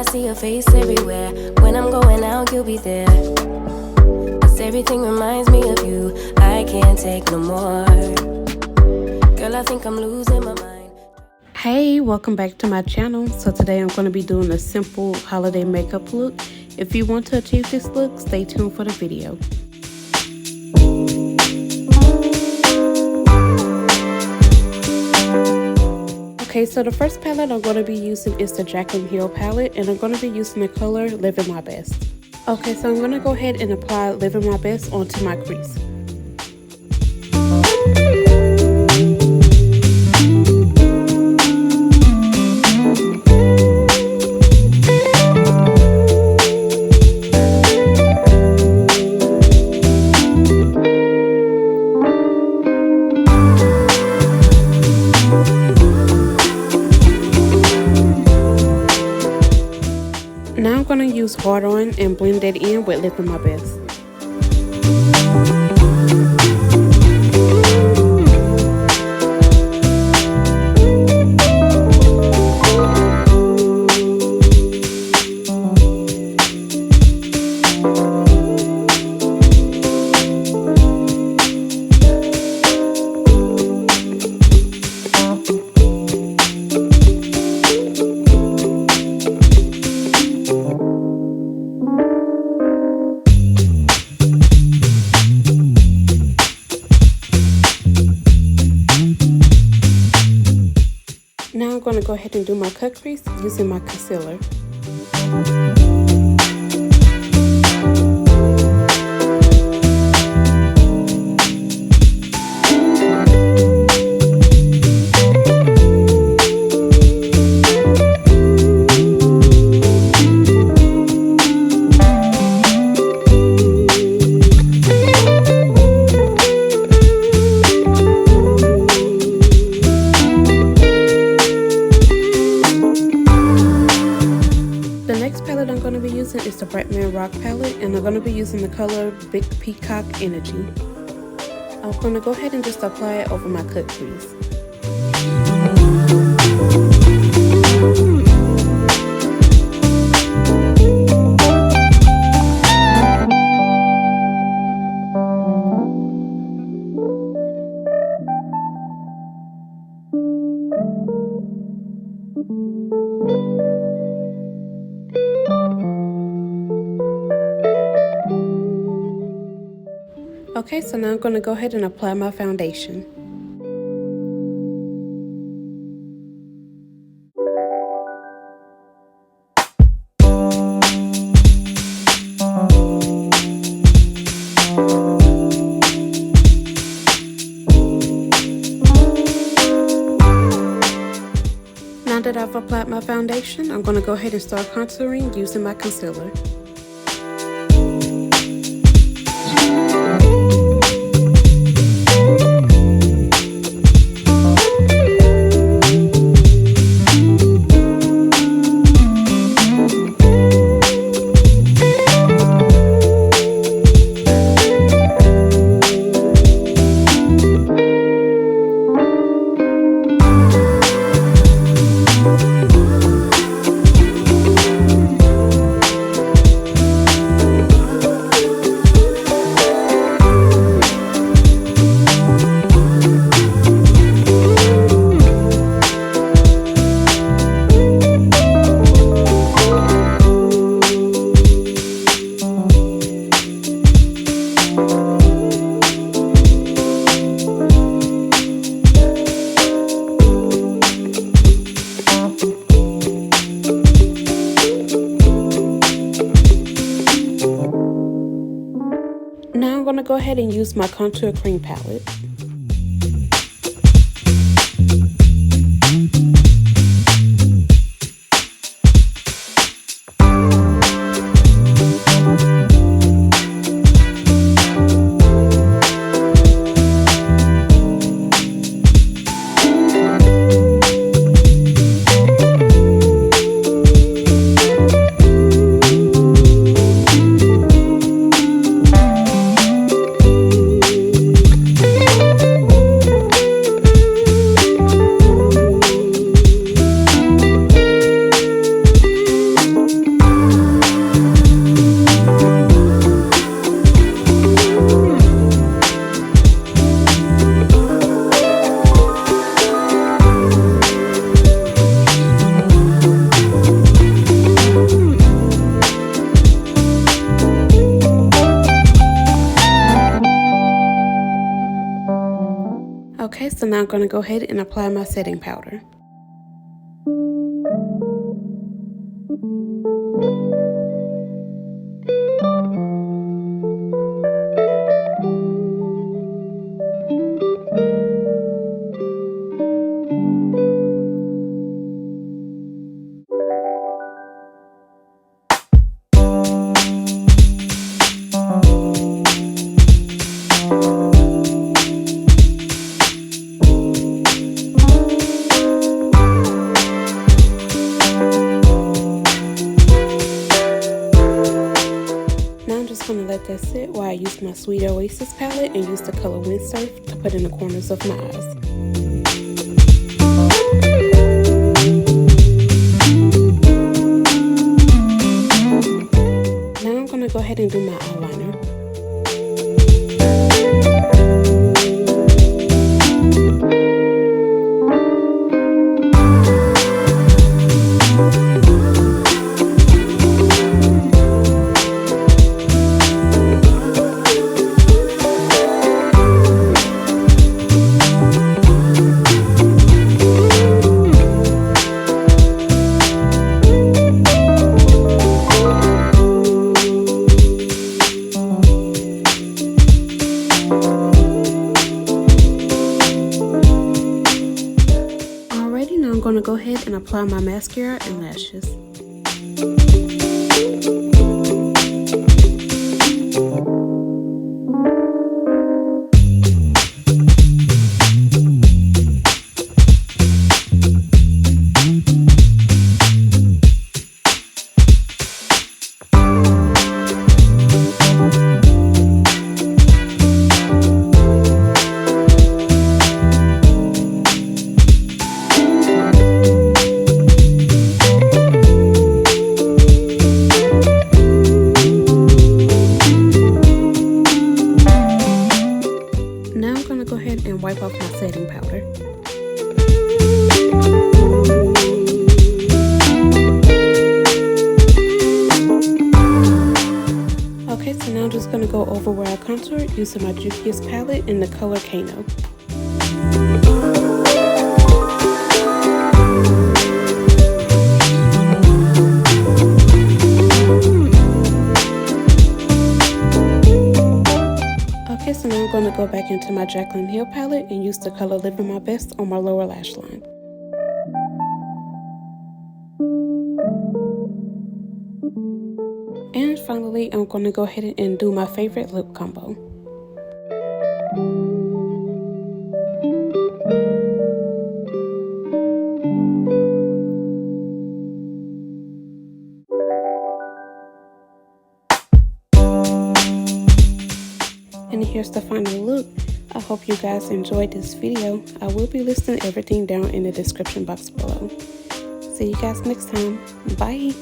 I see your face everywhere. When I'm going out, you'll be there. 'Cause everything reminds me of you. I can't take no more. Girl, I think I'm losing my mind. Hey, welcome back to my channel. So today I'm going to be doing a simple holiday makeup look. If you want to achieve this look, stay tuned for the video. Okay, so the first palette I'm going to be using is the Jaclyn Hill palette, and I'm going to be using the color Livin My Best. Okay, so I'm going to go ahead and apply Livin My Best onto my crease. Now I'm going to use Hard On and blend that in with Livin My Best. Now I'm going to go ahead and do my cut crease using my concealer. Is the Bretman Rock palette, and I'm going to be using the color Big Peacock Energy. I'm going to go ahead and just apply it over my cut crease. Okay, so now I'm going to go ahead and apply my foundation. Now that I've applied my foundation, I'm going to go ahead and start contouring using my concealer. Now I'm going to go ahead and use my contour cream palette. now I'm going to go ahead and apply my setting powder. I'm going to let that sit while I use my Sweet Oasis palette and use the color Windsurf to put in the corners of my eyes. Now I'm going to go ahead and do my eyeliner. I'm going to go ahead and apply my mascara and lashes. And wipe off my setting powder. Okay, so now I'm just going to go over where I contoured using my Juvia's palette in the color Kano. Okay, so now I'm going to go back into my Jaclyn Hill palette and use the color Livin My Best on my lower lash line. And finally, I'm going to go ahead and do my favorite lip combo. And here's the final look. I hope you guys enjoyed this video. I will be listing everything down in the description box below. See you guys next time. Bye.